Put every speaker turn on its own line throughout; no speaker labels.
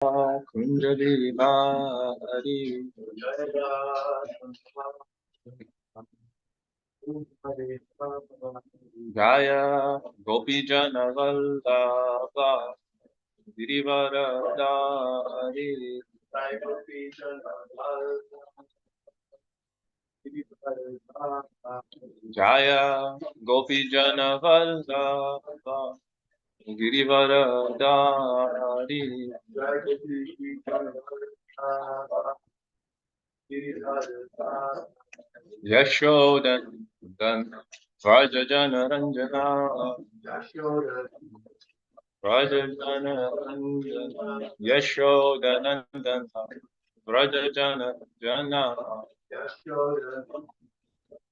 Kunjali Bari Jaya Gopi Jana Vallabha Girivaradari Jaya Gopi Jana Vallabha Girivaradari Yashodan Vrajajana Ranjana Vrajajana Ranjana Yashodanandana Vrajajana Jana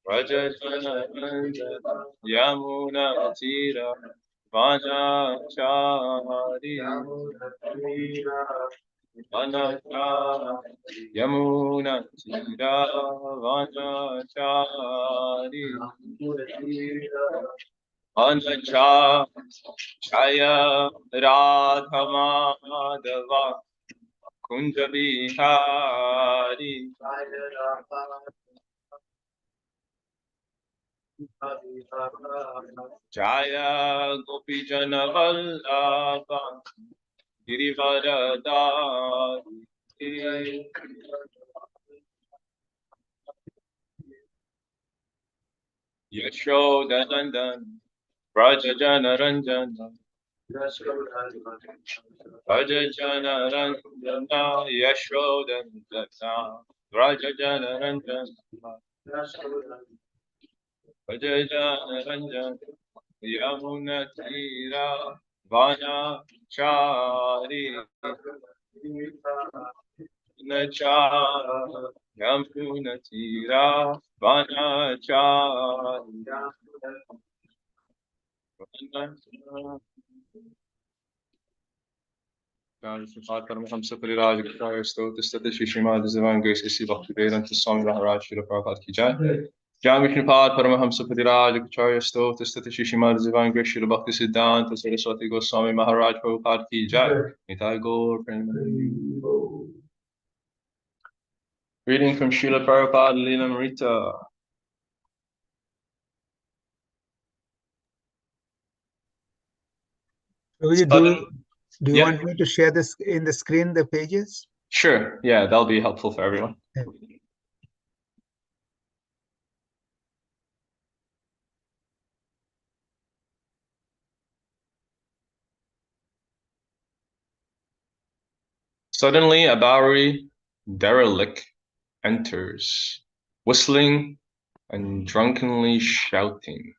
Vrajajana Ranjana Yamuna Tira Vajachari Yamuna Tira Vajachari Anacha Chaya Radhamadava Kunja Bihari Jaya Gopi Jana Vallabha Girivaradari Yashodanandan Vrajajana Ranjana Vrajajana Ranjana Yashodanandana Vrajajana Ranjana Vrajajana Ranjana Yamuna Tira Vana Chari Nacha Yamuna Tira Vana Chari हम सब परिराज स्तोत्र स्तुति श्री श्रीमद दिव्यांग grace इसी वक्त वेदांत स्वामी महाराज श्रील प्रभुपाद की जय ज्ञान विष्णुपाद परमहंस परिराज आचार्य स्तोत्र स्तुति श्री श्रीमद दिव्यांग ग्रेस श्रील भक्ति सिद्धांत सरस्वती गोस्वामी महाराज प्रभुपाद की जय निताय गौर प्रेम Reading from Srila Prabhupada Lilamrita.
Do you want me to share this in the screen, the pages?
Sure. Yeah, that'll be helpful for everyone. Okay. Suddenly, a Bowery derelict enters, whistling and drunkenly shouting.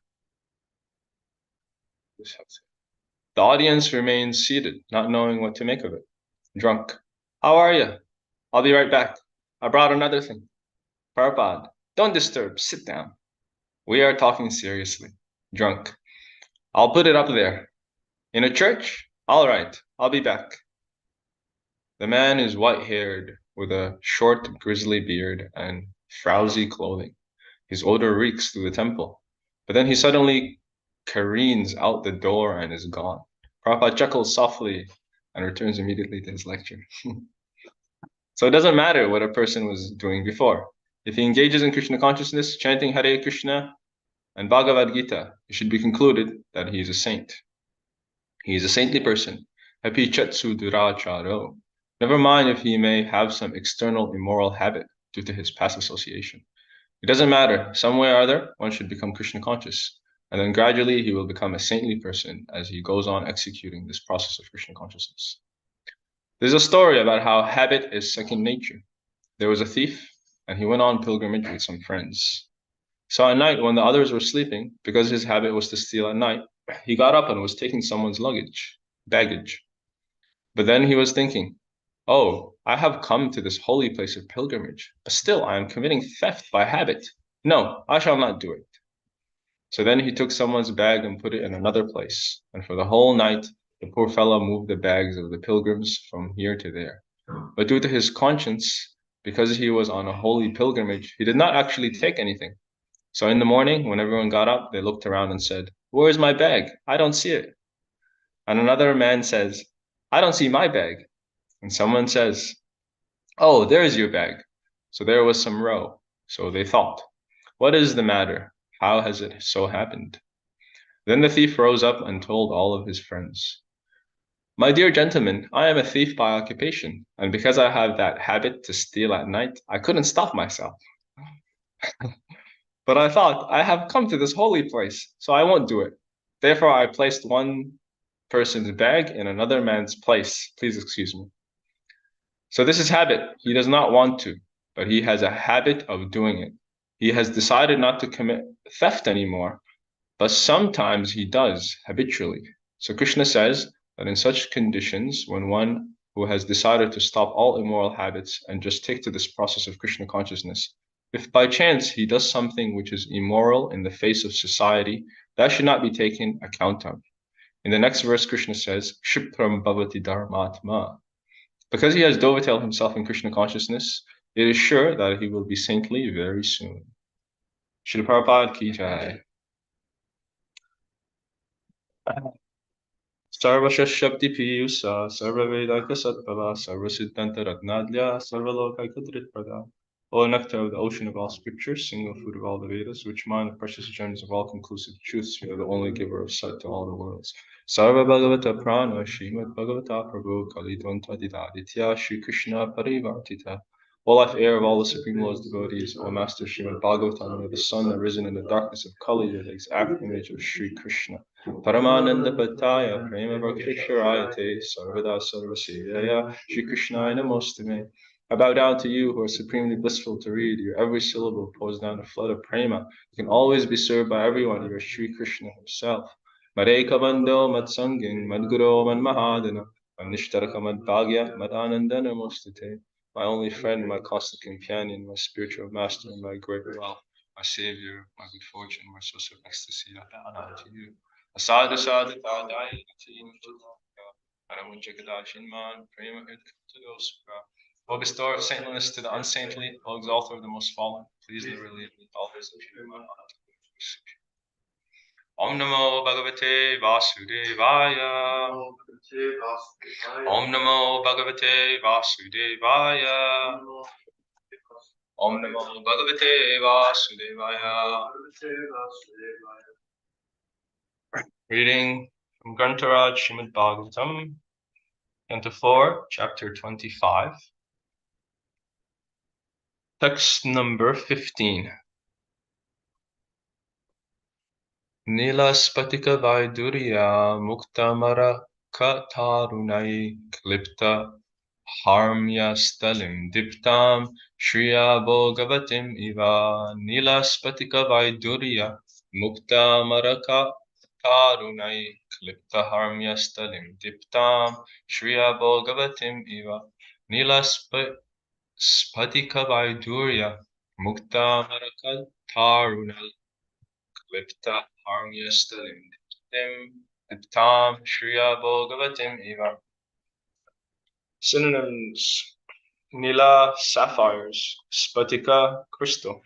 The audience remains seated, not knowing what to make of it. Drunk. How are you? I'll be right back. I brought another thing. Prabhupada, don't disturb. Sit down. We are talking seriously. Drunk. I'll put it up there. In a church? All right. I'll be back. The man is white-haired, with a short, grizzly beard and frowsy clothing. His odor reeks through the temple. But then he suddenly careens out the door and is gone. Prabhupada chuckles softly and returns immediately to his lecture. So it doesn't matter what a person was doing before. If he engages in Krishna consciousness, chanting Hare Krishna and Bhagavad Gita, it should be concluded that he is a saint. He is a saintly person. Hapi chatsu duracharo. Never mind if he may have some external immoral habit due to his past association. It doesn't matter. Some way or other, one should become Krishna conscious. And then gradually he will become a saintly person as he goes on executing this process of Krishna consciousness. There's a story about how habit is second nature. There was a thief, and he went on pilgrimage with some friends. So at night, when the others were sleeping, because his habit was to steal at night, he got up and was taking someone's baggage. But then he was thinking, oh, I have come to this holy place of pilgrimage, but still I am committing theft by habit. No, I shall not do it. So then he took someone's bag and put it in another place. And for the whole night, the poor fellow moved the bags of the pilgrims from here to there. But due to his conscience, because he was on a holy pilgrimage, he did not actually take anything. So in the morning, when everyone got up, they looked around and said, where's my bag? I don't see it. And another man says, I don't see my bag. And someone says, "Oh, there's your bag." So there was some row. So they thought, "What is the matter? How has it so happened?" Then the thief rose up and told all of his friends, "My dear gentlemen, I am a thief by occupation, and because I have that habit to steal at night, I couldn't stop myself. But I thought, I have come to this holy place, so I won't do it. Therefore, I placed one person's bag in another man's place. Please excuse me." So this is habit. He does not want to, but he has a habit of doing it. He has decided not to commit theft anymore, but sometimes he does habitually. So Krishna says that in such conditions, when one who has decided to stop all immoral habits and just take to this process of Krishna consciousness, if by chance he does something which is immoral in the face of society, that should not be taken account of. In the next verse, Krishna says, Shipram Bhavati Dharmatma. Because he has dovetailed himself in Krishna consciousness, it is sure that he will be saintly very soon. Srila Prabhupada ki jai. Sarvashashapti Piyusa, Sarvavedaka Satpava, Sarvasiddhanta Ratnadlya, Sarvalokaikadrit Prada. O nectar of the ocean of all scriptures, single food of all the Vedas, which mine the precious gems of all conclusive truths, you are the only giver of sight to all the worlds. Sarva Bhagavata Prana, Srimad Bhagavata Prabhu, Kalidvanta Didaditya, Shri Krishna Parivartita. O life air of all the Supreme Lord's devotees, O Master Srimad Bhagavatam, you are the sun arisen in the darkness of Kali, the exact image of Shri Krishna. Paramananda Bhattaya, Prema Bhaktisharayate, Sarvada Sarvasivaya, Shri Krishnaya Namostame. I bow down to you who are supremely blissful to read. Your every syllable pours down a flood of prema. You can always be served by everyone. You are Shri Krishna himself. Mareka Bando Matsangin, Madguro Manmahadana, Manishtaraka Madbhagya, Madananda Namostate. My only friend, my constant companion, my spiritual master, my great wealth, my savior, my good fortune, my source of ecstasy, I bow down to you. Asada Sada Tadai, Paramunjakadashinman, Prema Hit. O bestower of saintliness to the unsaintly, O exalter of the most fallen, please never leave me, always appear in my heart. Om Namo Bhagavate Vasudevaya. Om Namo Bhagavate Vasudevaya. Om Namo Bhagavate Vasudevaya. Reading from Grantaraj Srimad Bhagavatam, Canto 4, Chapter 25. Text number 15. Nilaspatika Vaidurya Muktamara Katarunai Klipta Harmya Stalim Diptam Shriya Bhogavatim Iva Nilaspatika Vaidurya Muktamara Katarunai Klipta Harmya Stalim Diptam Shriya Bhogavatim Iva Nilaspatika Vaidurya Muktamara Katarunai Klipta Harmya Stalim Diptam Shriya Bhogavatim Eva. Synonyms: Nila, sapphires; Spatika, crystal;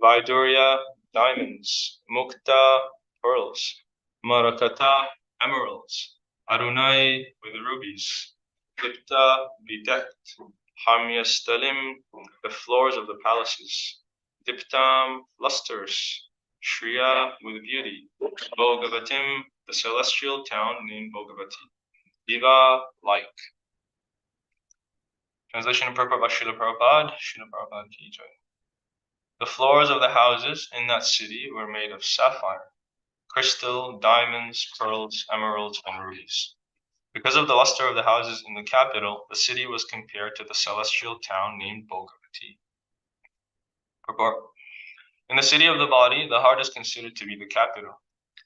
Vaidurya, diamonds; Mukta, pearls; Marakata, emeralds; Arunai, with rubies; Klipta, bedecked; Harmya Stalim, the floors of the palaces; Diptam, lusters; Shriya, with beauty; Bhogavatim, the celestial town named Bhogavati; Eva, like. Translation and purport by Srila Prabhupada. Srila Prabhupada ki jai. The floors of the houses in that city were made of sapphire, crystal, diamonds, pearls, emeralds, and rubies. Because of the luster of the houses in the capital, the city was compared to the celestial town named Bhogavati. Purport. In the city of the body, the heart is considered to be the capital.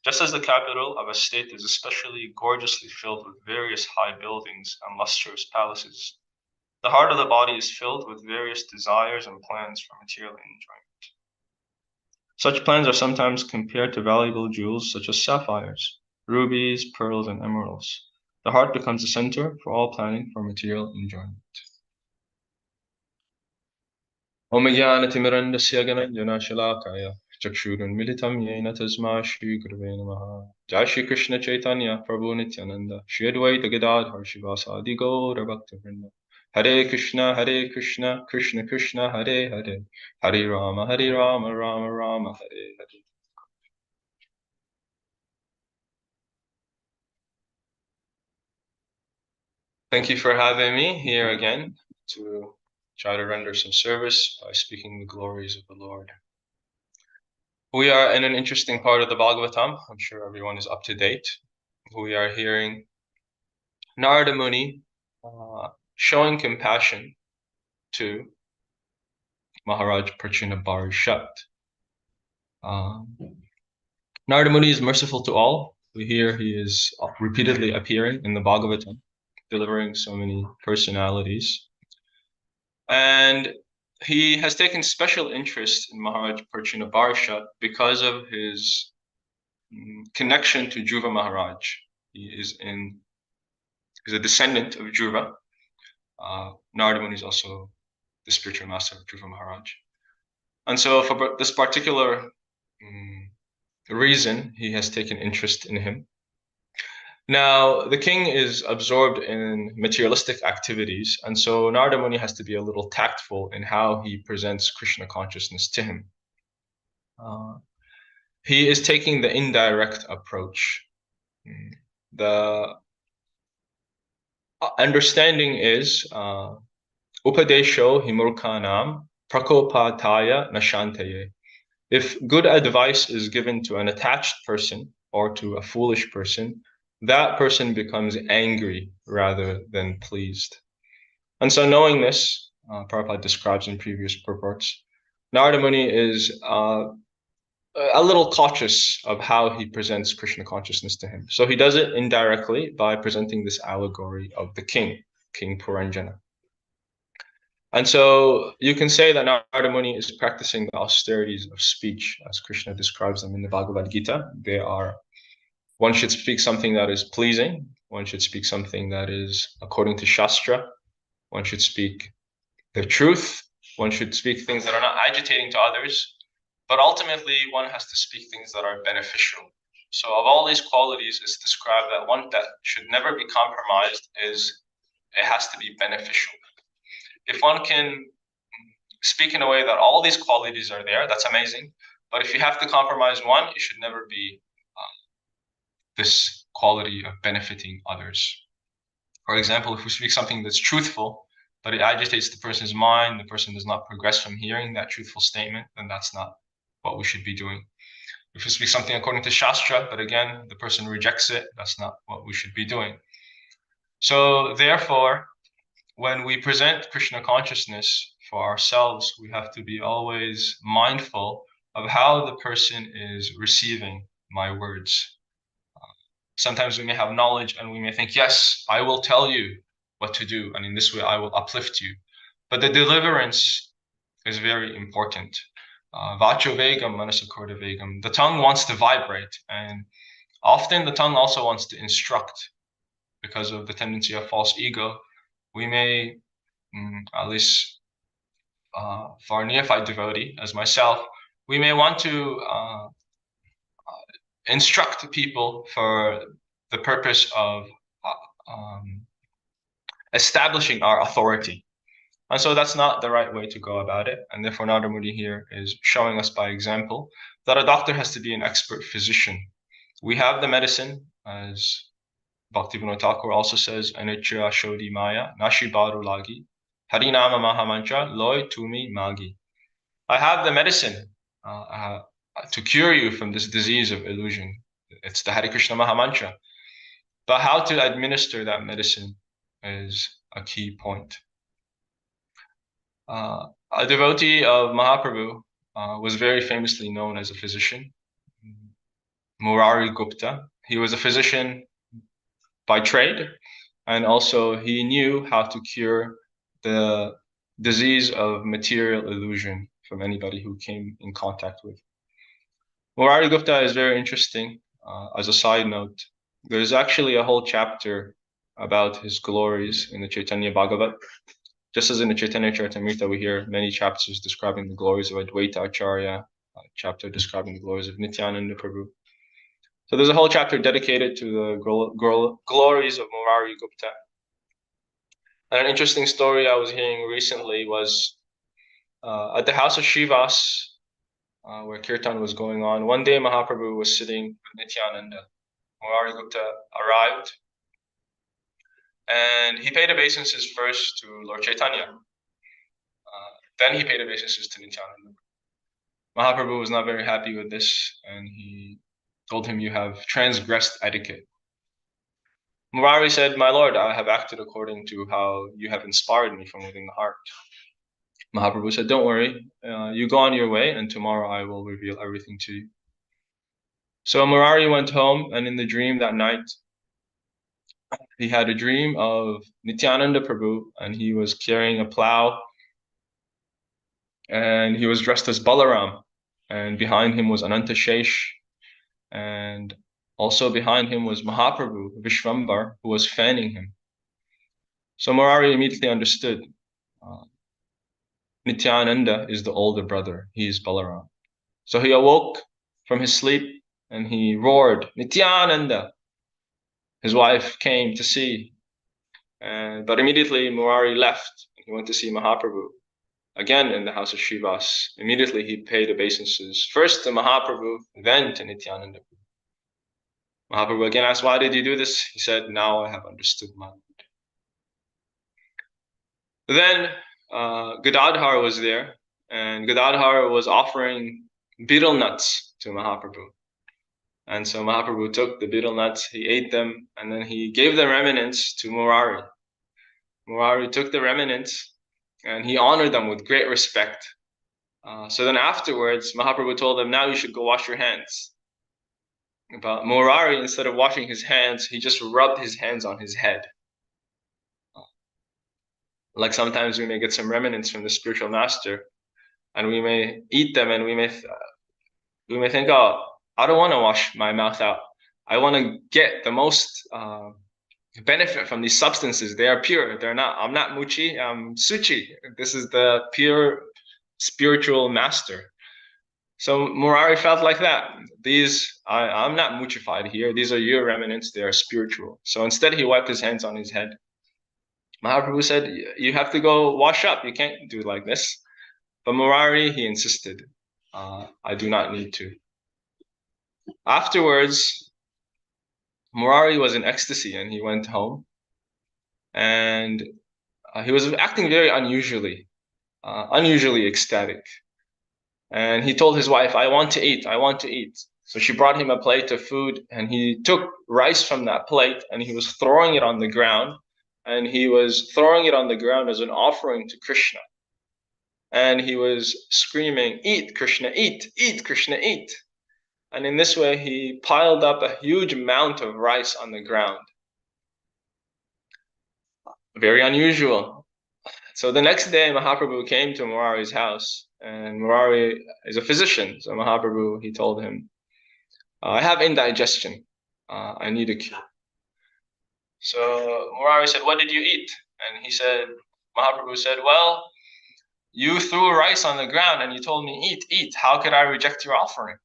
Just as the capital of a state is especially gorgeously filled with various high buildings and lustrous palaces, the heart of the body is filled with various desires and plans for material enjoyment. Such plans are sometimes compared to valuable jewels such as sapphires, rubies, pearls, and emeralds. The heart becomes the center for all planning for material enjoyment. Om Jnana-timirandasya Gananjana Shalakaya Chakshurunmilitam Yena Tasma Shri Gurave Namaha. Jai Shri Krishna Chaitanya Prabhu Nityananda Shri Advaita Gadadhar Shivasadi Gaura Bhakta Vrinda. Hare Krishna, Krishna Krishna, Hare Hare, Hare Rama, Rama Rama, Hare Hare. Thank you for having me here again to try to render some service by speaking the glories of the Lord. We are in an interesting part of the Bhagavatam. I'm sure everyone is up to date. We are hearing Narada Muni showing compassion to Maharaj Prachina Barishat. Narada Muni is merciful to all. We hear he is repeatedly appearing in the Bhagavatam, delivering so many personalities. And he has taken special interest in Maharaj Prachina Barishat because of his connection to Dhruva Maharaj. He is a descendant of Dhruva. Narada Muni is also the spiritual master of Dhruva Maharaj. And so for this particular reason, he has taken interest in him. Now, the king is absorbed in materialistic activities, and so Narada Muni has to be a little tactful in how he presents Krishna consciousness to him. He is taking the indirect approach. The understanding is Upadesho himurkanam prakopataya nashantaye. If good advice is given to an attached person or to a foolish person, that person becomes angry rather than pleased. And so knowing this, Prabhupada describes in previous purports, Narada Muni is a little cautious of how he presents Krishna consciousness to him. So he does it indirectly by presenting this allegory of the king, King Puranjana. And so you can say that Narada Muni is practicing the austerities of speech as Krishna describes them in the Bhagavad Gita. They are, one should speak something that is pleasing, one should speak something that is according to Shastra, one should speak the truth, one should speak things that are not agitating to others, but ultimately one has to speak things that are beneficial. So of all these qualities, it's described that one that should never be compromised is it has to be beneficial. If one can speak in a way that all these qualities are there, that's amazing. But if you have to compromise one, it should never be this quality of benefiting others. For example, if we speak something that's truthful, but it agitates the person's mind, the person does not progress from hearing that truthful statement, then that's not what we should be doing. If we speak something according to Shastra, but again, the person rejects it, that's not what we should be doing. So therefore, when we present Krishna consciousness for ourselves, we have to be always mindful of how the person is receiving my words. Sometimes we may have knowledge and we may think, yes, I will tell you what to do, and in this way I will uplift you. But the deliverance is very important. Vacho vegam, manasakorda vegam. The tongue wants to vibrate, and often the tongue also wants to instruct because of the tendency of false ego. We may, at least for a neophyte devotee, as myself, we may want to instruct people for the purpose of establishing our authority. And so that's not the right way to go about it. And therefore, Narada Muni here is showing us by example that a doctor has to be an expert physician. We have the medicine, as Bhaktivinoda Thakur also says, Anicca Shodhi Maya, Nashi Baru Lagi, Harinama Mahamantra, Loy Tumi Magi. I have the medicine to cure you from this disease of illusion. It's the Hare Krishna Mahamantra. But how to administer that medicine is a key point. A devotee of Mahaprabhu was very famously known as a physician, Murari Gupta. He was a physician by trade, and also he knew how to cure the disease of material illusion from anybody who came in contact with. Murari Gupta is very interesting. As a side note, there's actually a whole chapter about his glories in the Chaitanya Bhagavat. Just as in the Chaitanya Charitamrita, we hear many chapters describing the glories of Advaita Acharya, a chapter describing the glories of Nityananda Prabhu. So there's a whole chapter dedicated to the glories of Murari Gupta. And an interesting story I was hearing recently was at the house of Shivas, where Kirtan was going on. One day Mahaprabhu was sitting with Nityananda. Murari Gupta arrived, and he paid obeisances first to Lord Chaitanya. Then he paid obeisances to Nityananda. Mahaprabhu was not very happy with this, and he told him, "You have transgressed etiquette." Murari said, "My lord, I have acted according to how you have inspired me from within the heart." Mahaprabhu said, "Don't worry, you go on your way, and tomorrow I will reveal everything to you." So Murari went home, and in the dream that night, he had a dream of Nityananda Prabhu, and he was carrying a plow, and he was dressed as Balaram, and behind him was Ananta Shesh, and also behind him was Mahaprabhu, Vishvambar, who was fanning him. So Murari immediately understood. Nityananda is the older brother. He is Balaram. So he awoke from his sleep and he roared, "Nityananda!" His wife came to see, but immediately Murari left. He went to see Mahaprabhu again in the house of Srivas. Immediately he paid obeisances, first to Mahaprabhu, then to Nityananda. Mahaprabhu again asked, "Why did you do this?" He said, "Now I have understood my Lord." Then Gadadhar was there, and Gadadhar was offering betel nuts to Mahaprabhu. And so Mahaprabhu took the betel nuts, he ate them, and then he gave the remnants to Murari. Murari took the remnants, and he honored them with great respect. So then afterwards, Mahaprabhu told him, "Now you should go wash your hands." But Murari, instead of washing his hands, he just rubbed his hands on his head. Like sometimes we may get some remnants from the spiritual master, and we may eat them, and we may think, "Oh, I don't want to wash my mouth out. I want to get the most benefit from these substances. They are pure. They're not. I'm not muchi. I'm suchi. This is the pure spiritual master." So Murari felt like that. I'm not muchified here. These are your remnants. They are spiritual. So instead, he wiped his hands on his head. Mahaprabhu said, "You have to go wash up. You can't do like this." But Murari, he insisted, "I do not need to." Afterwards, Murari was in ecstasy and he went home. And he was acting very unusually ecstatic. And he told his wife, "I want to eat. I want to eat." So she brought him a plate of food, and he took rice from that plate and he was throwing it on the ground. And he was throwing it on the ground as an offering to Krishna. And he was screaming, "Eat, Krishna, eat, eat, Krishna, eat." And in this way, he piled up a huge amount of rice on the ground. Very unusual. So the next day, Mahaprabhu came to Murari's house, and Murari is a physician. So Mahaprabhu, he told him, "I have indigestion. I need a cure." So Murari said, "What did you eat?" And Mahaprabhu said, "Well, you threw rice on the ground and you told me, 'Eat, eat.' How could I reject your offering?"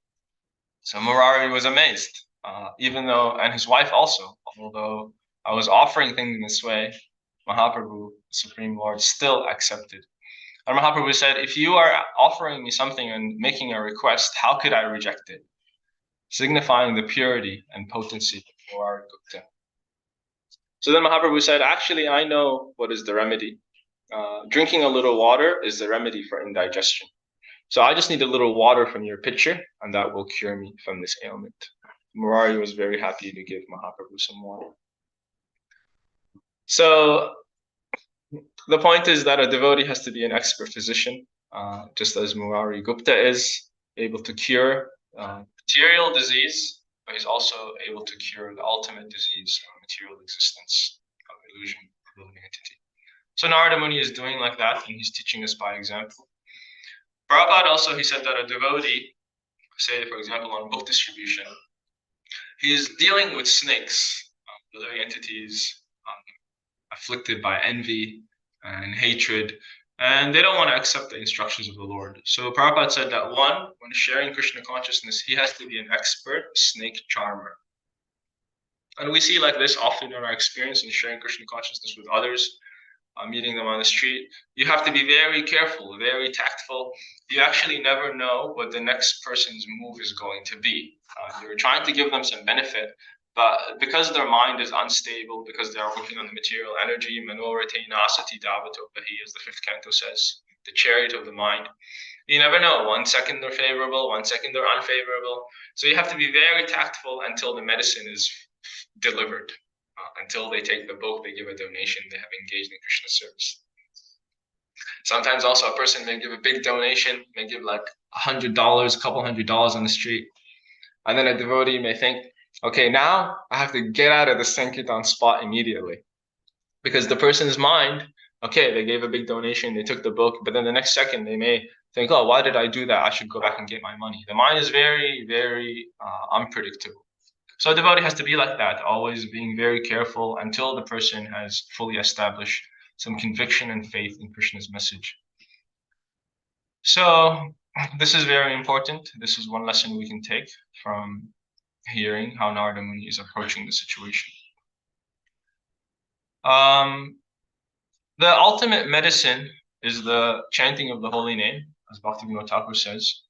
So Murari was amazed, and his wife also, although I was offering things in this way, Mahaprabhu, Supreme Lord, still accepted. And Mahaprabhu said, "If you are offering me something and making a request, how could I reject it?" Signifying the purity and potency of Murari Gupta. So then Mahaprabhu said, "Actually, I know what is the remedy. Drinking a little water is the remedy for indigestion. So I just need a little water from your pitcher, and that will cure me from this ailment." Murari was very happy to give Mahaprabhu some water. So the point is that a devotee has to be an expert physician, just as Murari Gupta is able to cure material disease, but he's also able to cure the ultimate disease of material existence, of illusion, of living entity. So Narada Muni is doing like that, and he's teaching us by example. Prabhupada also, he said that a devotee, say for example on book distribution, he's dealing with snakes, living entities afflicted by envy and hatred, and they don't want to accept the instructions of the Lord. So Prabhupada said that when sharing Krishna consciousness, he has to be an expert snake charmer. And we see like this often in our experience in sharing Krishna consciousness with others. meeting them on the street, you have to be very careful, very tactful. You actually never know what the next person's move is going to be. You're trying to give them some benefit, but because their mind is unstable, because they are working on the material energy, as the fifth canto says, the chariot of the mind, you never know. 1 second they're favorable, 1 second they're unfavorable. So you have to be very tactful until the medicine is delivered. Until they take the book, they give a donation, they have engaged in Krishna service. Sometimes also a person may give a big donation, may give like $100, a couple $100 on the street. And then a devotee may think, okay, now I have to get out of the Sankirtan spot immediately. Because the person's mind, okay, they gave a big donation, they took the book, but then the next second they may think, oh, why did I do that? I should go back and get my money. The mind is very, very unpredictable. So a devotee has to be like that, always being very careful until the person has fully established some conviction and faith in Krishna's message. So this is very important. This is one lesson we can take from hearing how Narada Muni is approaching the situation. The ultimate medicine is the chanting of the holy name, as Bhaktivinoda Thakur says.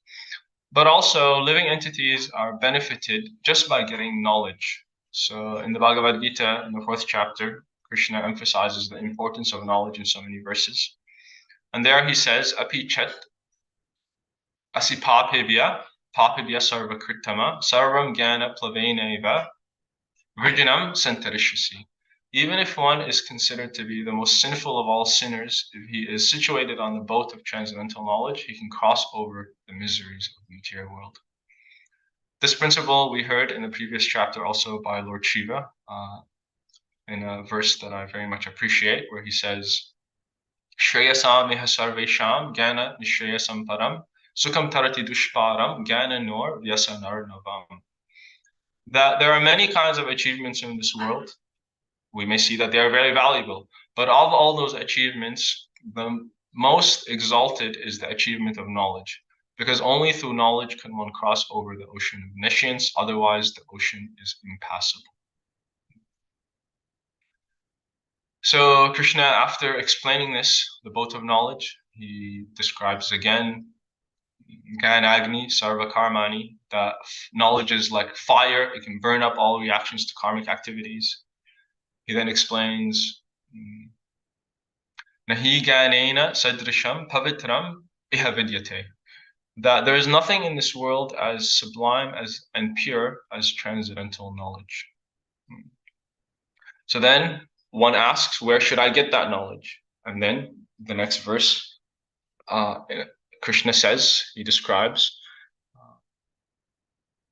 But also, living entities are benefited just by getting knowledge. So in the Bhagavad Gita, in the 4th chapter, Krishna emphasizes the importance of knowledge in so many verses. And there he says, Api chet asi papebhya sarva krittama sarvam jnana plaveneva virginam santarishyasi. Even if one is considered to be the most sinful of all sinners, if he is situated on the boat of transcendental knowledge, he can cross over the miseries of the material world. This principle we heard in the previous chapter also by Lord Shiva in a verse that I very much appreciate, where he says, Shreyasam miha sarvesham jnana nishreyasam param sukham tarati dushparam jnana nor vyasanar navam. That there are many kinds of achievements in this world. We may see that they are very valuable, but of all those achievements, the most exalted is the achievement of knowledge, because only through knowledge can one cross over the ocean of nescience, otherwise the ocean is impassable. So Krishna, after explaining this, the boat of knowledge, he describes again Ganagni, Sarva Karmani, that knowledge is like fire, it can burn up all reactions to karmic activities. He then explains Nahi Ganena Sadrisham Pavitram Ihavidyate, that there is nothing in this world as sublime as and pure as transcendental knowledge. So then one asks, where should I get that knowledge? And then the next verse, Krishna says, he describes,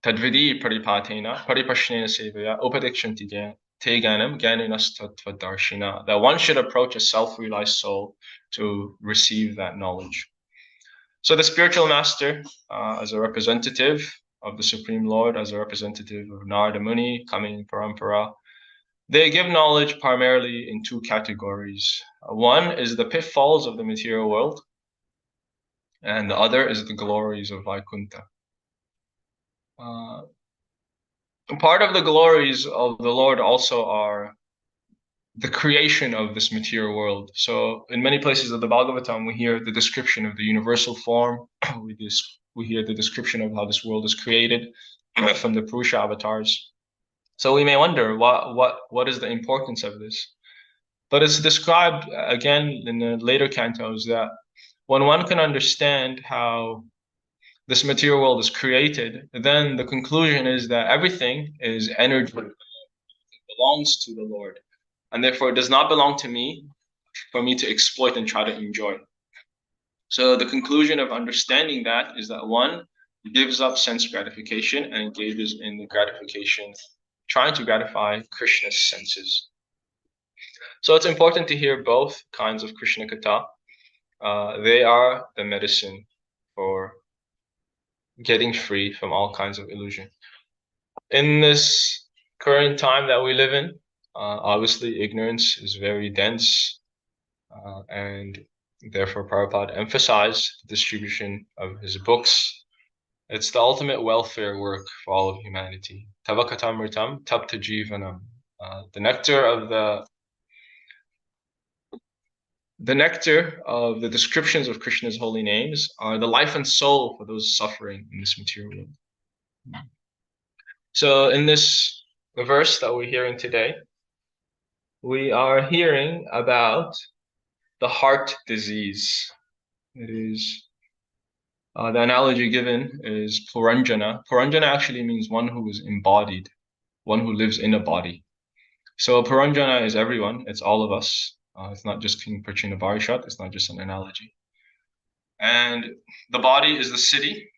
Tadvidi paripatena paripashnena sevaya upadikshanti teganam jnanastatvadarshina, that one should approach a self-realized soul to receive that knowledge. So the spiritual master, as a representative of the Supreme Lord, as a representative of Narada Muni coming in Parampara, they give knowledge primarily in two categories. One is the pitfalls of the material world, and the other is the glories of Vaikuntha. Part of the glories of the Lord also are the creation of this material world. So in many places of the Bhagavatam, we hear the description of the universal form. We hear the description of how this world is created from the Purusha avatars. So we may wonder what is the importance of this? But it's described again in the later cantos that when one can understand how this material world is created, then the conclusion is that everything is energy, it belongs to the Lord, and therefore it does not belong to me for me to exploit and try to enjoy. So the conclusion of understanding that is that one gives up sense gratification and engages in the gratification, trying to gratify Krishna's senses. So it's important to hear both kinds of Krishna Katha. They are the medicine for getting free from all kinds of illusion. In this current time that we live in, obviously ignorance is very dense, and therefore Prabhupada emphasized the distribution of his books. It's the ultimate welfare work for all of humanity. Tavakatamritam tapta jivanam. The nectar of the The nectar of the descriptions of Krishna's holy names are the life and soul for those suffering in this material world. So in this verse that we're hearing today, we are hearing about the heart disease. It is the analogy given is Puranjana. Puranjana actually means one who is embodied, one who lives in a body. So Puranjana is everyone. It's all of us. It's not just King Prachina Barishat. It's not just an analogy. And the body is the city.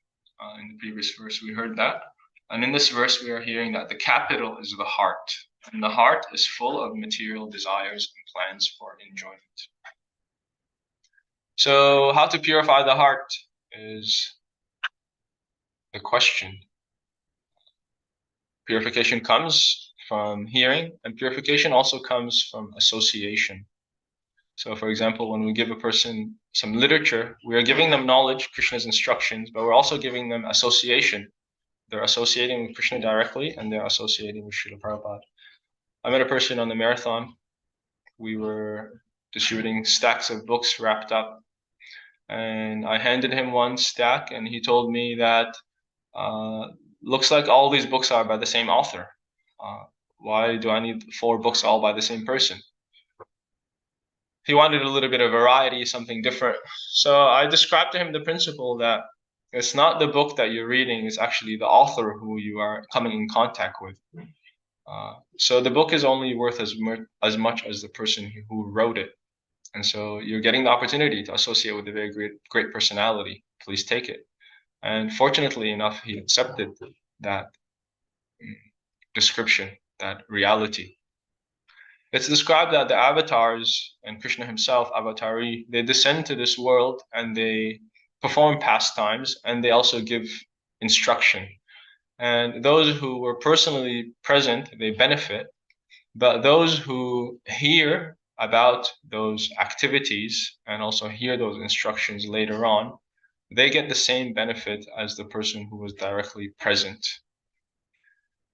In the previous verse, we heard that. And in this verse, we are hearing that the capital is the heart. And the heart is full of material desires and plans for enjoyment. So how to purify the heart is the question. Purification comes from hearing, and purification also comes from association. So for example, when we give a person some literature, we are giving them knowledge, Krishna's instructions, but we're also giving them association. They're associating with Krishna directly, and they're associating with Srila Prabhupada. I met a person on the marathon. We were distributing stacks of books wrapped up, and I handed him one stack, and he told me that looks like all these books are by the same author. Why do I need 4 books all by the same person? He wanted a little bit of variety, something different. So I described to him the principle that it's not the book that you're reading, it's actually the author who you are coming in contact with. So the book is only worth as much as the person who wrote it. And so you're getting the opportunity to associate with a very great personality. Please take it. And fortunately enough, he accepted that description, that reality. It's described that the avatars and Krishna himself, Avatari, they descend to this world and they perform pastimes and they also give instruction. And those who were personally present, they benefit. But those who hear about those activities and also hear those instructions later on, they get the same benefit as the person who was directly present.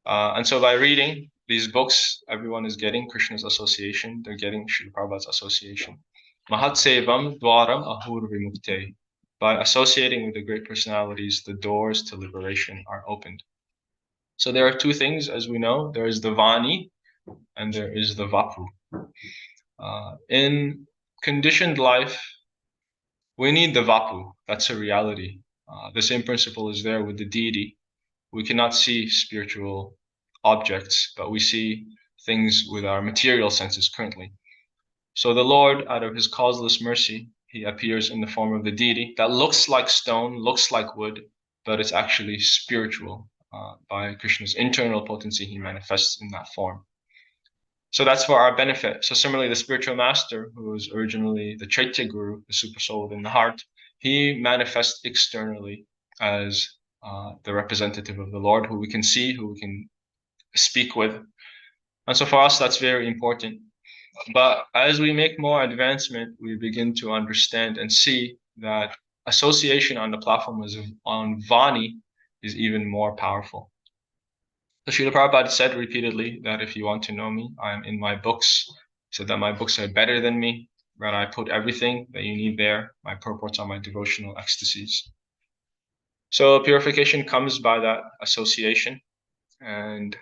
And so by reading these books, everyone is getting Krishna's association. They're getting Srila Prabhupada's association. Mahat Sevam Dwaram Ahur Vimukte. By associating with the great personalities, the doors to liberation are opened. So there are 2 things, as we know. There is the Vani and there is the Vapu. In conditioned life, we need the Vapu. That's a reality. The same principle is there with the deity. We cannot see spiritual objects, but we see things with our material senses currently. So the Lord, out of his causeless mercy, he appears in the form of the deity that looks like stone, looks like wood, but it's actually spiritual. By Krishna's internal potency, he manifests in that form. So that's for our benefit. So similarly, the spiritual master, who was originally the Chaitya Guru, the super soul within the heart, he manifests externally as the representative of the Lord, who we can see, who we can speak with. And so for us, that's very important. But as we make more advancement, we begin to understand and see that association on the platform on Vani is even more powerful. So Srila Prabhupada said repeatedly that if you want to know me, I am in my books. He said that my books are better than me, that I put everything that you need there. My purports are my devotional ecstasies. So purification comes by that association, and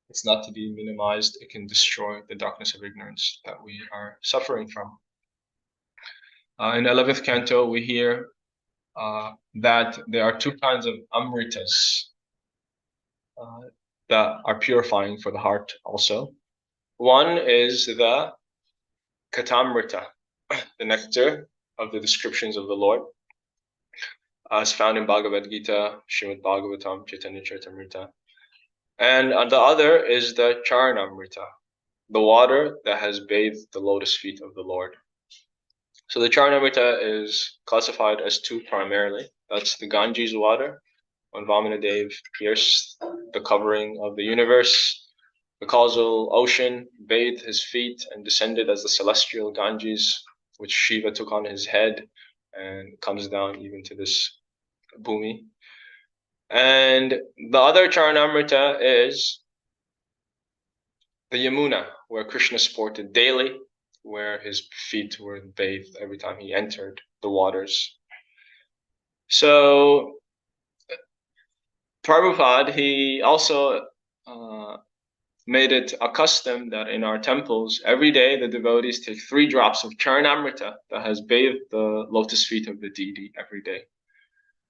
it's not to be minimized. It can destroy the darkness of ignorance that we are suffering from. In the 11th canto, we hear that there are 2 kinds of amritas that are purifying for the heart also. One is the Katamrita, the nectar of the descriptions of the Lord, as found in Bhagavad Gita, Srimad Bhagavatam, Chaitanya Charitamrita. And the other is the Charanamrita, the water that has bathed the lotus feet of the Lord. So the Charanamrita is classified as 2 primarily. That's the Ganges water, when Vamanadev pierced the covering of the universe. The causal ocean bathed his feet and descended as the celestial Ganges, which Shiva took on his head and comes down even to this bhumi. And the other Charanamrita is the Yamuna, where Krishna sported daily where his feet were bathed every time he entered the waters. So Prabhupada, he also made it a custom that in our temples, every day the devotees take 3 drops of Charanamrita that has bathed the lotus feet of the deity every day.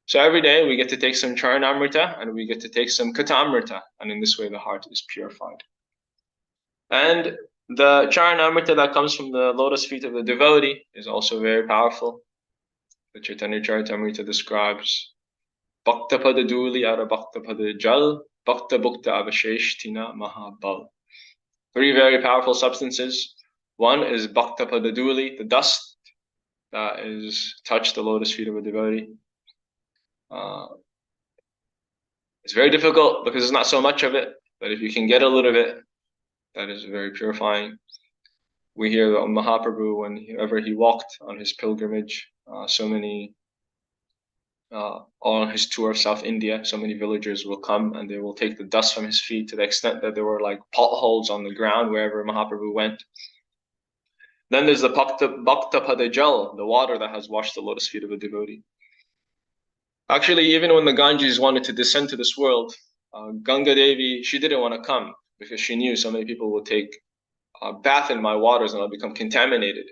So every day we get to take some Charanamrita and we get to take some Katamrita, and in this way the heart is purified. And the Charanamrita that comes from the lotus feet of the devotee is also very powerful. The Chaitanya Charitamrita describes Bhakta Pada Duli Ara Bhakta Pada Jal Bhakta Bhukta Avasheshtina Mahabal. 3 very powerful substances. One is Bhakta Pada Duli, the dust that is touched the lotus feet of a devotee. It's very difficult because there's not so much of it, but if you can get a little bit, that is very purifying. We hear that Mahaprabhu, whenever he walked on his pilgrimage, on his tour of South India, so many villagers will come and they will take the dust from his feet to the extent that there were like potholes on the ground wherever Mahaprabhu went. Then there's the Bhakta Pada Jal, the water that has washed the lotus feet of a devotee. Actually, even when the Ganges wanted to descend to this world, Ganga Devi, she didn't want to come because she knew so many people will take a bath in my waters and I'll become contaminated.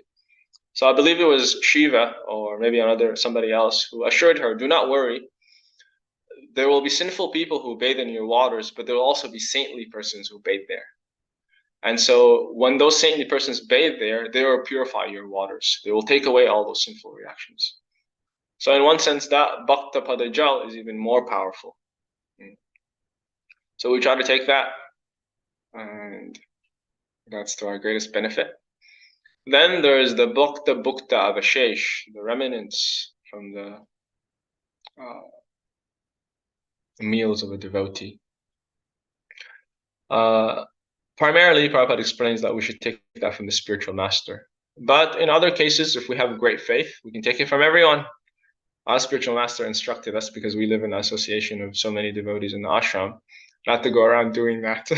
So I believe it was Shiva or maybe somebody else who assured her, do not worry. There will be sinful people who bathe in your waters, but there will also be saintly persons who bathe there. And so when those saintly persons bathe there, they will purify your waters. They will take away all those sinful reactions. So in one sense, that Bhakta Pada Jal is even more powerful. So we try to take that, and that's to our greatest benefit. Then there is the Bhakta Bhukta Avashesh, the remnants from the meals of a devotee. Primarily, Prabhupada explains that we should take that from the spiritual master. But in other cases, if we have great faith, we can take it from everyone. Our spiritual master instructed us, because we live in the association of so many devotees in the ashram, not to go around doing that.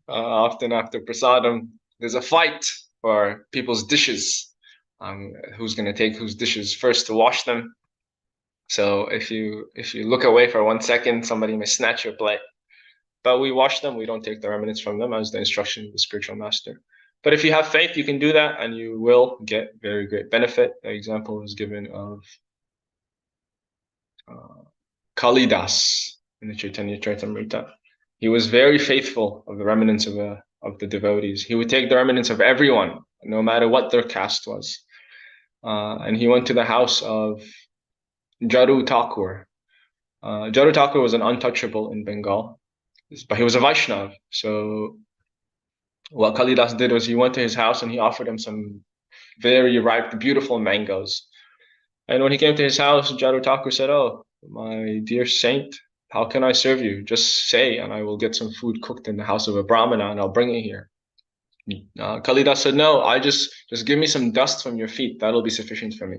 Often after prasadam, there's a fight for people's dishes. Who's going to take whose dishes first to wash them? So if you look away for 1 second, somebody may snatch your plate. But we wash them. We don't take the remnants from them as the instruction of the spiritual master. But if you have faith, you can do that, and you will get very great benefit. The example is given of Kalidas in the Chaitanya Charitamrita. He was very faithful of the remnants of the devotees. He would take the remnants of everyone, no matter what their caste was. And he went to the house of Jaru Thakur. Jaru Thakur was an untouchable in Bengal, but he was a Vaishnav. So what Kalidas did was he went to his house and he offered him some very ripe, beautiful mangoes. And when he came to his house, Jaru Thakur said, "Oh, my dear saint, how can I serve you? Just say, and I will get some food cooked in the house of a Brahmana, and I'll bring it here." Kalidas said, "No, just give me some dust from your feet. That'll be sufficient for me."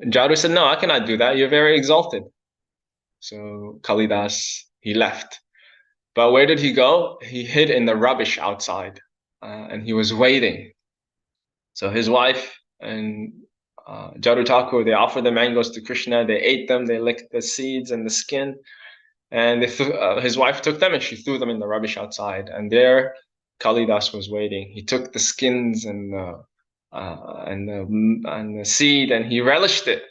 Jaru said, "No, I cannot do that. You're very exalted." So Kalidas, he left. But where did he go? He hid in the rubbish outside, and he was waiting. So his wife and Jaru Thakur, they offered the mangoes to Krishna. They ate them. They licked the seeds and the skin. And his wife took them and she threw them in the rubbish outside. And there, Kalidas was waiting. He took the skins and the seed and he relished it.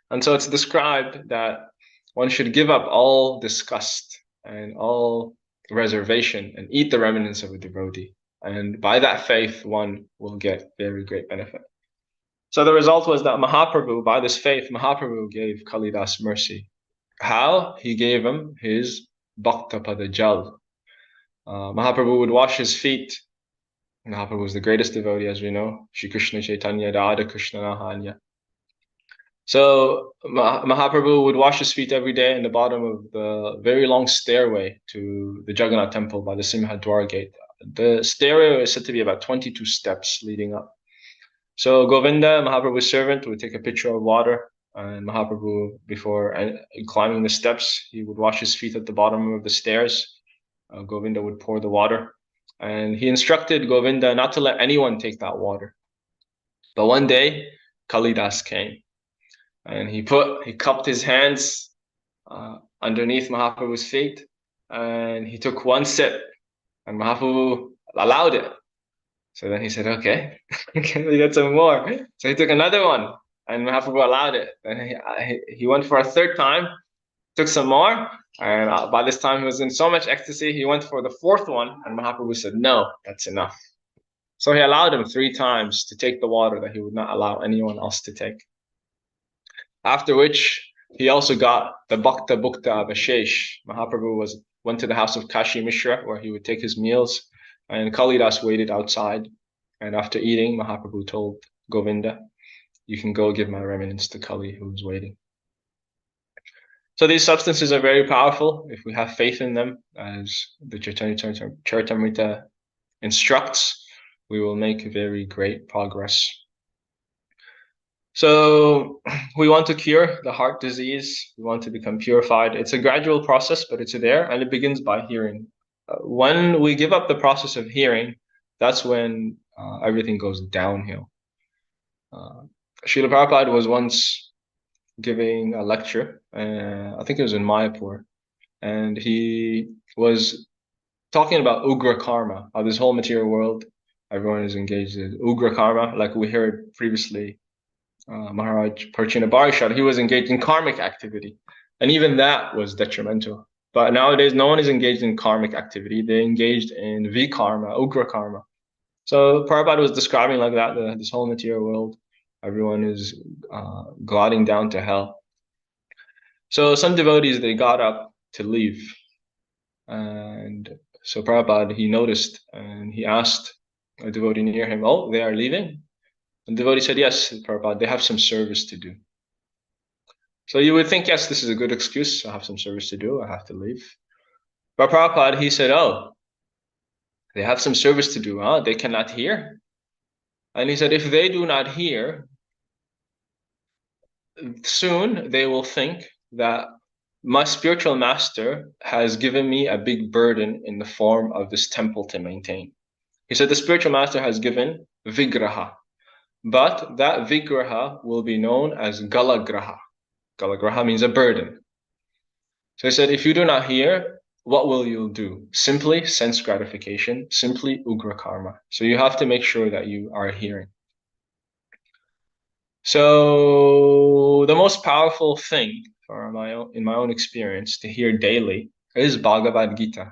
And so it's described that one should give up all disgust and all reservation and eat the remnants of a devotee. And by that faith, one will get very great benefit. So the result was that Mahaprabhu, by this faith, Mahaprabhu gave Kalidas mercy. How? He gave him his Bhakta Pada Jal. Mahaprabhu would wash his feet. Mahaprabhu was the greatest devotee, as we know. Shri Krishna Chaitanya Radha Krishna Nahanya. So Mahaprabhu would wash his feet every day in the bottom of the very long stairway to the Jagannath temple by the Simhadwar gate. The stairway is said to be about 22 steps leading up. So Govinda, Mahaprabhu's servant, would take a pitcher of water, and Mahaprabhu, before climbing the steps, he would wash his feet at the bottom of the stairs. Govinda would pour the water. and he instructed Govinda not to let anyone take that water. But one day, Kalidas came, and he cupped his hands underneath Mahaprabhu's feet, and he took one sip, and Mahaprabhu allowed it. So then he said, okay, can we get some more? So he took another one, and Mahaprabhu allowed it. And he went for a third time, took some more, and by this time he was in so much ecstasy, he went for the fourth one, and Mahaprabhu said, no, that's enough. So he allowed him 3 times to take the water that he would not allow anyone else to take. After which, he also got the Bhakta Bhukta Abhishesh. Mahaprabhu went to the house of Kashi Mishra, where he would take his meals, and Kalidas waited outside. And after eating, Mahaprabhu told Govinda, you can go give my remnants to Kali, who is waiting. So these substances are very powerful if we have faith in them, as the Chaitanya Charitamrita instructs. We will make very great progress. So we want to cure the heart disease. We want to become purified. It's a gradual process, but it's there, and it begins by hearing. When we give up the process of hearing, that's when everything goes downhill. Srila Prabhupada was once giving a lecture, I think it was in Mayapur, and he was talking about Ugra Karma, how this whole material world, everyone is engaged in Ugra Karma, like we heard previously. Maharaj Parchina Barishad, he was engaged in karmic activity, and even that was detrimental. But nowadays, no one is engaged in karmic activity. They're engaged in vikarma, ugra karma. So Prabhupada was describing like that, this whole material world, everyone is gliding down to hell. So some devotees, they got up to leave. And so Prabhupada, he noticed, and he asked a devotee near him, oh, they are leaving? And the devotee said, yes, Prabhupada, they have some service to do. So you would think, yes, this is a good excuse. I have some service to do. I have to leave. But Prabhupada, he said, oh, they have some service to do. Huh? They cannot hear. And he said, if they do not hear, soon they will think that my spiritual master has given me a big burden in the form of this temple to maintain. He said, the spiritual master has given vigraha, but that vigraha will be known as galagraha. Galagraha means a burden. So he said, if you do not hear, what will you do? Simply sense gratification, simply ugra karma. So you have to make sure that you are hearing. So the most powerful thing in my own experience to hear daily is Bhagavad Gita.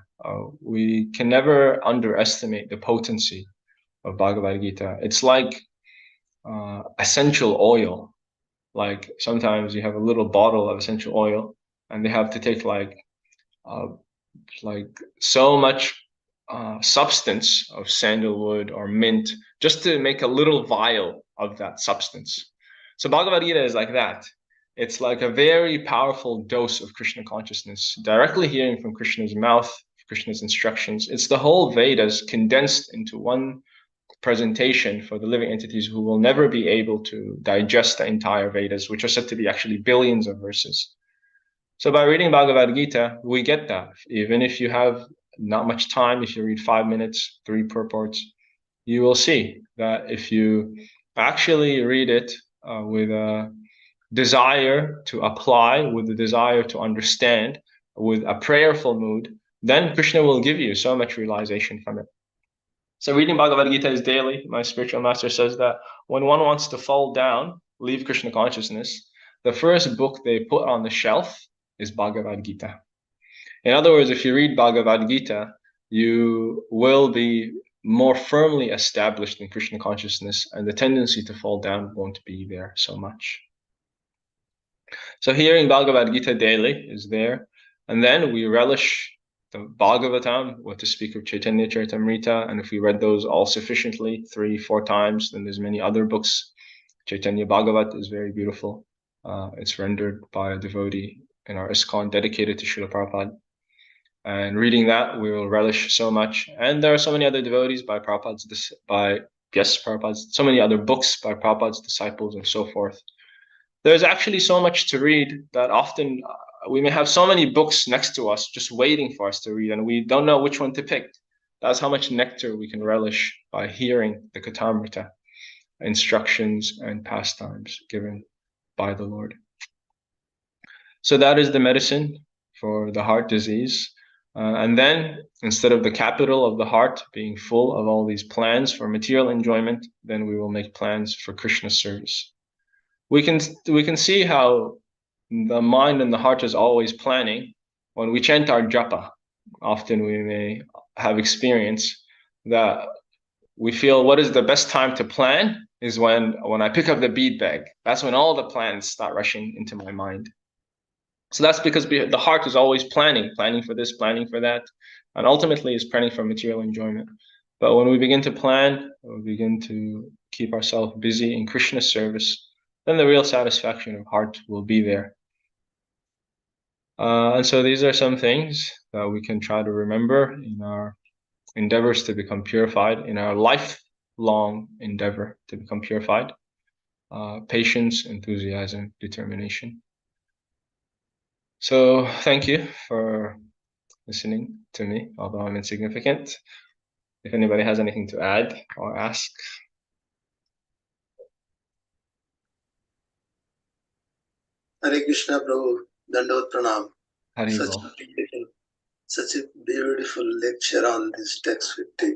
We can never underestimate the potency of Bhagavad Gita. It's like essential oil. Like sometimes you have a little bottle of essential oil, and they have to take like so much substance of sandalwood or mint just to make a little vial of that substance. So Bhagavad Gita is like that. It's like a very powerful dose of Krishna consciousness, directly hearing from Krishna's mouth, Krishna's instructions. It's the whole Vedas condensed into one presentation for the living entities who will never be able to digest the entire Vedas, which are said to be actually billions of verses. So by reading Bhagavad Gita, we get that. Even if you have not much time, if you read 5 minutes, 3 purports, you will see that if you actually read it with a desire to apply, with a desire to understand, with a prayerful mood, then Krishna will give you so much realization from it. So reading Bhagavad Gita is daily. My spiritual master says that when one wants to fall down, leave Krishna consciousness, the first book they put on the shelf is Bhagavad Gita. In other words, if you read Bhagavad Gita, you will be more firmly established in Krishna consciousness, and the tendency to fall down won't be there so much. So hearing Bhagavad Gita daily is there, and then we relish the Bhagavatam, what to speak of Chaitanya Charitamrita, and if we read those all sufficiently 3-4 times, then there's many other books. Chaitanya Bhagavat is very beautiful. It's rendered by a devotee in our ISKCON dedicated to Srila Prabhupada. And reading that, we will relish so much. And there are so many other devotees by Prabhupada's, so many other books by Prabhupada's disciples and so forth. There's actually so much to read that often we may have so many books next to us just waiting for us to read, and we don't know which one to pick. That's how much nectar we can relish by hearing the Katamrita, instructions and pastimes given by the Lord. So that is the medicine for the heart disease. And then, instead of the capital of the heart being full of all these plans for material enjoyment, then we will make plans for Krishna service. We can see how the mind and the heart is always planning. When we chant our japa, often we may have experience that we feel what is the best time to plan is when I pick up the bead bag. That's when all the plans start rushing into my mind. So that's because the heart is always planning for this, planning for that, and ultimately is planning for material enjoyment. But when we begin to plan, we begin to keep ourselves busy in Krishna service, then the real satisfaction of heart will be there. And so these are some things that we can try to remember in our endeavors to become purified, in our lifelong endeavor to become purified. Patience, enthusiasm, determination. So thank you for listening to me, although I'm insignificant. If anybody has anything to add or ask.
Hare Krishna Prabhu, Dandavat Pranam.
Haribol.
Such a beautiful lecture on this text 50.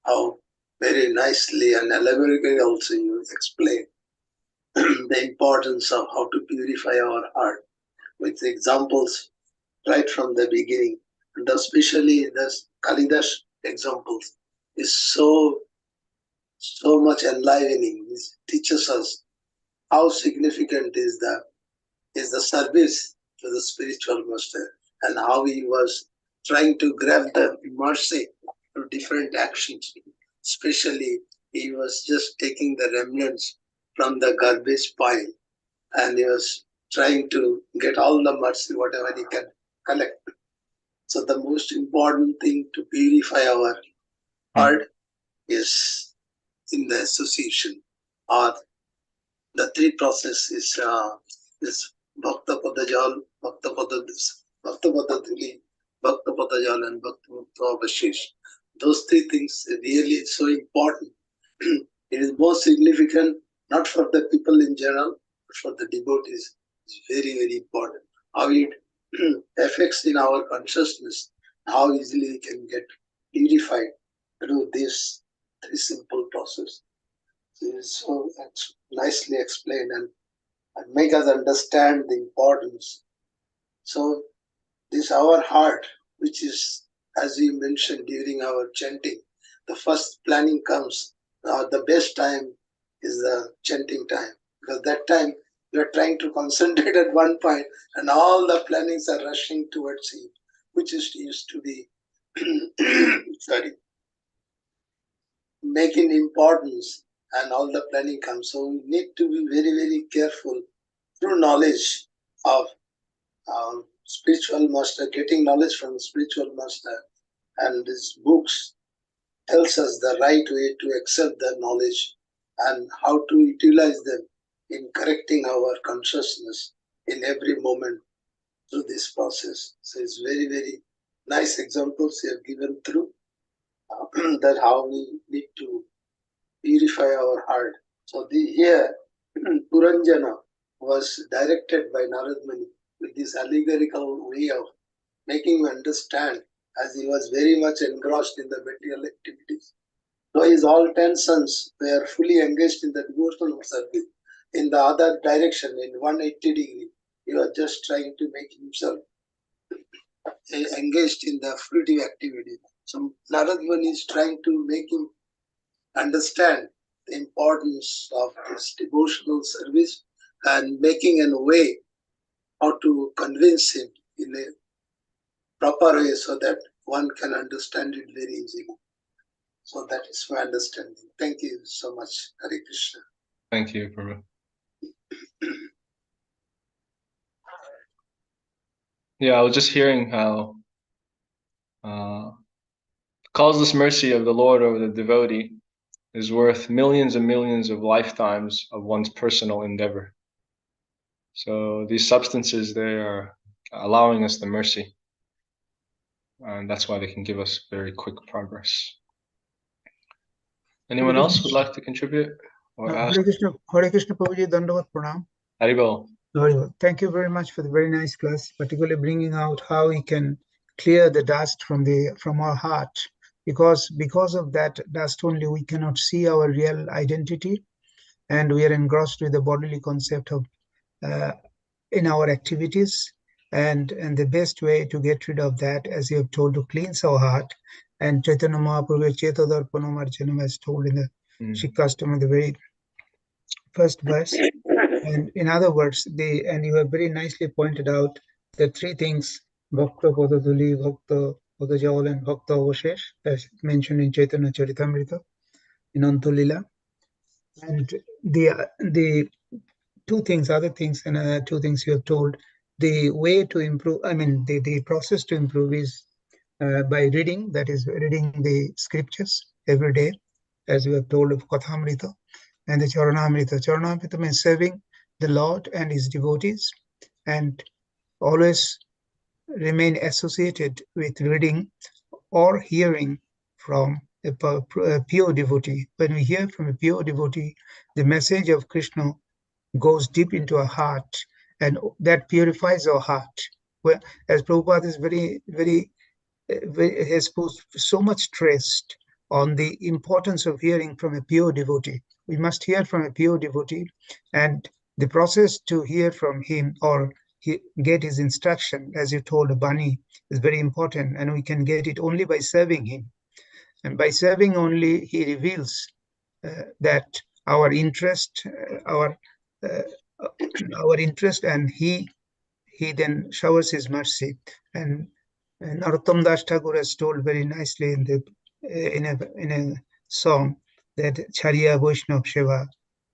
How very nicely and elaborately also you explain the importance of how to purify our heart with examples right from the beginning. And especially the Kalidas examples is so much enlivening. It teaches us how significant is the service to the spiritual master and how he was trying to grab the mercy through different actions. Especially, he was just taking the remnants from the garbage pile and he was trying to get all the mercy, whatever he can collect. So, the most important thing to purify our heart is in the association or the three processes is Bhakta Padajal, Bhakta Padadhuli, Bhakta Padajal, and Bhakta Avashish. Those three things really so important. It is more significant not for the people in general, but for the devotees. It's very, very important. How it affects in our consciousness, how easily we can get purified through this three simple process. It is so nicely explained and make us understand the importance. So this our heart, which is, as we mentioned during our chanting, the first planning comes, the best time is the chanting time, because that time you are trying to concentrate at one point and all the plannings are rushing towards you, which is used to be sorry, making importance and all the planning comes. So we need to be very, very careful through knowledge of spiritual master, getting knowledge from the spiritual master, and his books tells us the right way to accept the knowledge and how to utilize them in correcting our consciousness in every moment through this process. So it's very, very nice examples you have given through that how we need to purify our heart. So here Puranjana was directed by Narad Muni with this allegorical way of making him understand, as he was very much engrossed in the material activities. So his all 10 sons were fully engaged in the devotional service. In the other direction, in 180 degree, he was just trying to make himself engaged in the fruitive activity. So Narad Muni is trying to make him understand the importance of this devotional service and making a way how to convince him in a proper way so that one can understand it very easily. So that is my understanding. Thank you so much, Hare Krishna.
Thank you, Prabhu. Yeah, I was just hearing how causeless mercy of the Lord over the devotee is worth millions and millions of lifetimes of one's personal endeavor. So these substances, they are allowing us the mercy. and that's why they can give us very quick progress. Anyone else would like to contribute or ask?
Hare Krishna Prabhuji, Dandavat Pranam.
Haribol.
Thank you very much for the very nice class, particularly bringing out how we can clear the dust from our heart, because of that dust only we cannot see our real identity, and we are engrossed with the bodily concept of in our activities, and the best way to get rid of that, as you have told, to cleanse our heart. And Chaitanya Mahaprabhu Chetodarpanamarjanam has told in the Shikastam, the very first verse. And in other words, and you have very nicely pointed out the three things: Bhakta Padaduli, Bhakta Padajal, and Bhakta Avashesh, as mentioned in Chaitanya Charitamrita, in Antulila. And the two things, other things, and two things you have told. The way to improve, I mean, the process to improve is by reading, that is, reading the scriptures every day, as you have told of Kathamrita, and the Charanamrita. Charanamrita means serving the Lord and his devotees, and always remain associated with reading or hearing from a pure devotee. When we hear from a pure devotee, the message of Krishna goes deep into our heart, and that purifies our heart. Well, as Prabhupada is very has put so much stress on the importance of hearing from a pure devotee. We must hear from a pure devotee, and the process to hear from him or get his instruction, as you told Bani, is very important, and we can get it only by serving him. And by serving only, he reveals that our interest, our interest, and he then showers his mercy. And Narottam Das Thakur has told very nicely in a song that Chariya Vaishnav Seva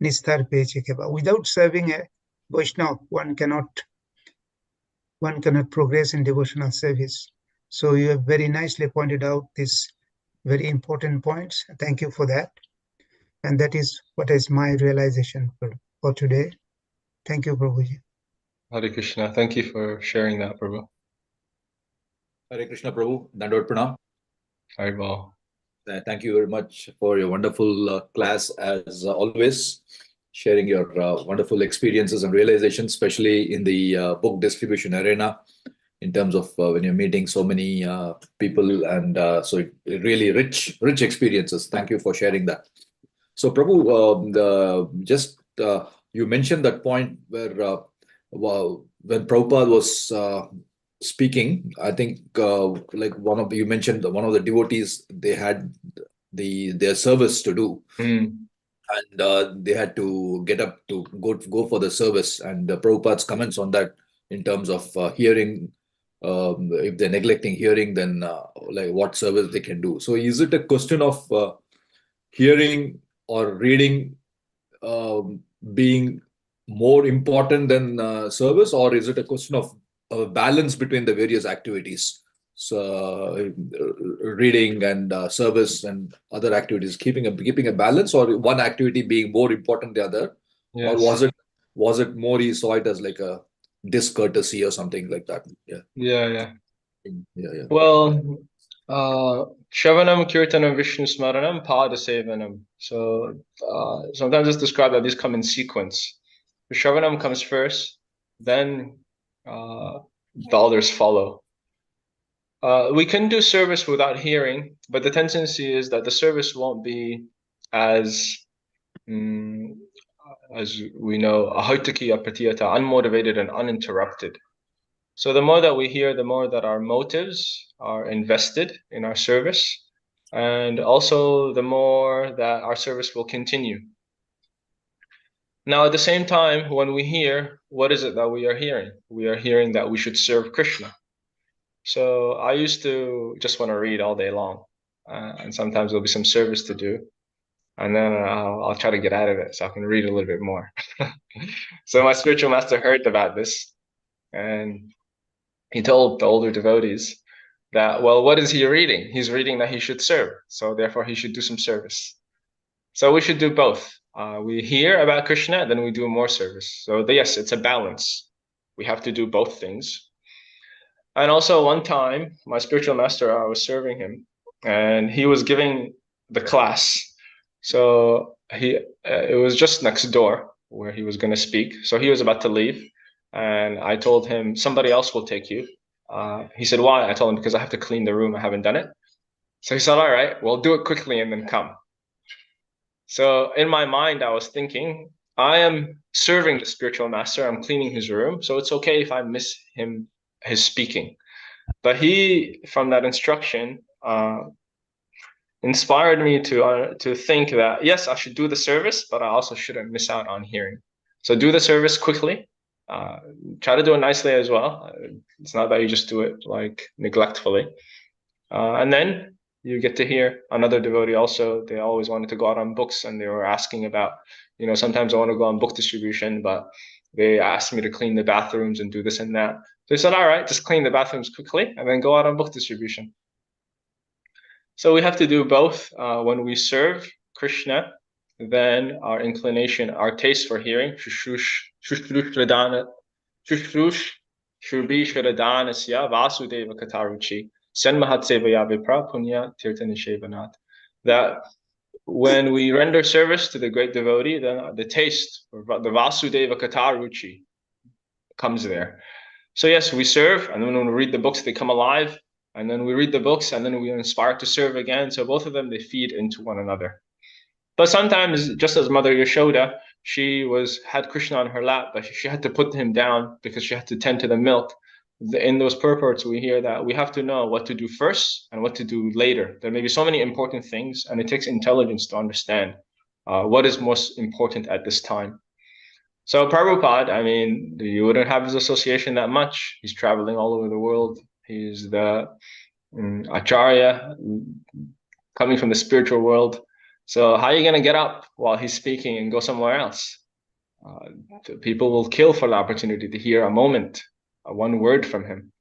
Nistar Peche Keva. Without serving a Vaishnav, one cannot progress in devotional service. So you have very nicely pointed out these very important points. Thank you for that. And that is what is my realization for today. Thank you, Prabhuji.
Hare Krishna. Thank you for sharing that, Prabhu.
Hare Krishna, Prabhu. Dandot Pranam.
Haribol.
Thank you very much for your wonderful class, as always, sharing your wonderful experiences and realizations, especially in the book distribution arena, in terms of when you're meeting so many people, and so really rich experiences. Thank you for sharing that. So, Prabhu, you mentioned that point where when Prabhupada was speaking, I think you mentioned one of the devotees, they had their service to do, and they had to get up to go for the service, and Prabhupada's comments on that in terms of hearing, if they're neglecting hearing, then like what service they can do. So is it a question of hearing or reading being more important than service, or is it a question of a balance between the various activities? So reading and service and other activities, keeping a balance, or one activity being more important than the other? Yes. Or was it more he saw it as like a discourtesy or something like that?
Yeah. Well, Shravanam Kirtanam Vishnu Smaranam Padasevanam. So sometimes it's described that these come in sequence. Shravanam comes first, then the others follow. We can do service without hearing, but the tendency is that the service won't be as we know, ahaitaki apratiyata, unmotivated and uninterrupted. So the more that we hear, the more that our motives are invested in our service, and also the more that our service will continue. Now, at the same time, when we hear, what is it that we are hearing? We are hearing that we should serve Krishna. So I used to just want to read all day long, and sometimes there'll be some service to do, and then I'll try to get out of it so I can read a little bit more. So my spiritual master heard about this, and he told the older devotees that, well, what is he reading? He's reading that he should serve, so therefore he should do some service. So we should do both. We hear about Krishna, then we do more service. So yes, it's a balance. We have to do both things. And also one time, my spiritual master, I was serving him, and he was giving the class. So it was just next door where he was going to speak. So he was about to leave, and I told him, somebody else will take you. He said, why? I told him, because I have to clean the room. I haven't done it. So he said, all right, well, do it quickly and then come. So in my mind, I was thinking, I am serving the spiritual master. I'm cleaning his room. So it's okay if I miss his speaking. But he, from that instruction, inspired me to think that, yes, I should do the service, but I also shouldn't miss out on hearing. So do the service quickly. Try to do it nicely as well. It's not that you just do it like neglectfully. And then you get to hear another devotee also. They always wanted to go out on books, and they were asking about, sometimes I want to go on book distribution, but they asked me to clean the bathrooms and do this and that. So I said, all right, just clean the bathrooms quickly and then go out on book distribution. So we have to do both. When we serve Krishna, then our inclination, our taste for hearing, Vasudeva Kataruchi, Senmahatsevaya Vipra Punya Tirthanishevanat. That when we render service to the great devotee, then the taste, the Vasudeva Kataruchi, comes there. So yes, we serve, and then when we read the books, they come alive, and then we read the books, and then we are inspired to serve again. So both of them, they feed into one another. But sometimes, just as Mother Yashoda, she had Krishna on her lap, but she had to put him down because she had to tend to the milk. In those purports, we hear that we have to know what to do first and what to do later. There may be so many important things, and it takes intelligence to understand what is most important at this time. So Prabhupada, I mean, you wouldn't have his association that much. He's traveling all over the world. He's the Acharya, coming from the spiritual world. So how are you going to get up while he's speaking and go somewhere else? People will kill for the opportunity to hear a moment, one word from him.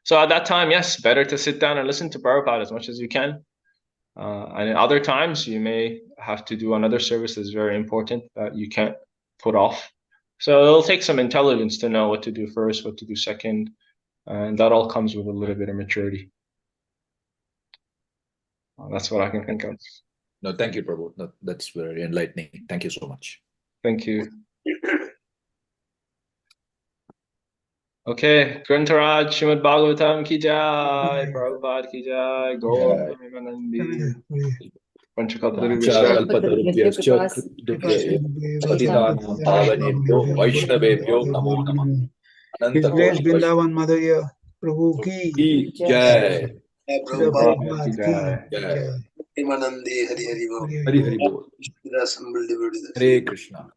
So at that time, yes, better to sit down and listen to Prabhupada as much as you can. And in other times, you may have to do another service that's very important that you can't put off. So it'll take some intelligence to know what to do first, what to do second. And that all comes with a little bit of maturity. That's what I can think of.
No, thank you, Prabhu. No, that's very enlightening. Thank you so much.
Thank you. Okay, Grantaraj, Srimad Bhagavatam ki jai, Prabhupada ki jai, Gaur Premanandi,
Panchakalpatarubhyascha Patitanam Pavanebhyo Vaishnavebhyo Namo Namah.
His Grace Vrindavan Madhurya Prabhu ki
jai.
Prabhupada
ki jai.
Premanandi Hari Hari Bol.
Hari Hari Bol.
Assembled devotees.
Hare Krishna.